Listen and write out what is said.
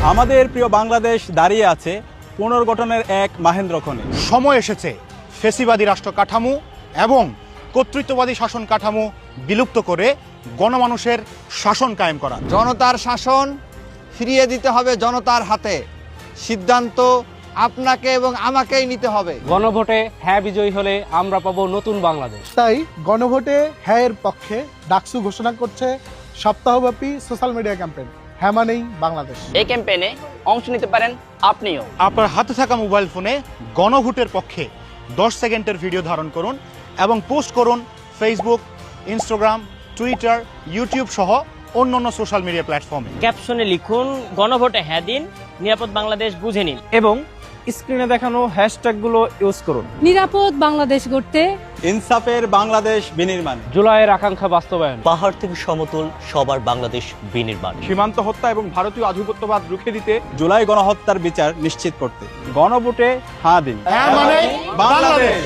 আমাদের প্রিয় বাংলাদেশ দাঁড়িয়ে আছে পুনর্গঠনের এক মাহেন্দ্রক্ষণে। সময় এসেছে ফ্যাসিবাদী রাষ্ট্র কাঠামো এবং কর্তৃত্ববাদী শাসন কাঠামো বিলুপ্ত করে গণমানুষের শাসন কায়েম করা। জনতার শাসন ফিরিয়ে দিতে হবে জনতার হাতে। সিদ্ধান্ত আপনাকে এবং আমাকেই নিতে হবে। গণভোটে হ্যাঁ বিজয়ী হলে আমরা পাবো নতুন বাংলাদেশ। তাই গণভোটে হ্যাঁ এর পক্ষে ডাকসু ঘোষণা করছে সপ্তাহব্যাপী সোশ্যাল মিডিয়া ক্যাম্পেইন হ্যাঁ মানেই বাংলাদেশ। এই ক্যাম্পেইনে অংশ নিতে পারেন আপনিও। আপনার হাতে থাকা মোবাইল ফোনে গণভোটের পক্ষে 10 সেকেন্ডের ভিডিও ধারণ করুন এবং পোস্ট করুন ফেসবুক, ইনস্টাগ্রাম, টুইটার, ইউটিউব সহ অন্যান্য সোশ্যাল মিডিয়া প্ল্যাটফর্মে। ক্যাপশনে লিখুন গণভোটে হ্যাঁ দিন, নিরাপদ বাংলাদেশ বুঝে নিন। এবং স্ক্রিনে দেখানো হ্যাশট্যাগুলো ইউজ করুন। নিরাপদ বাংলাদেশ গড়তে, ইনসাফের বাংলাদেশ বিনির্মাণ, জুলাইয়ের আকাঙ্ক্ষা বাস্তবায়ন, পাহাড় থেকে সমতল সবার বাংলাদেশ বিনির্মাণ, সীমান্ত হত্যা এবং ভারতীয় আধিপত্যবাদ রুখে দিতে, জুলাই গণহত্যার বিচার নিশ্চিত করতে। গণভোটে হ্যাঁ দিন। হ্যাঁ মানে বাংলাদেশ।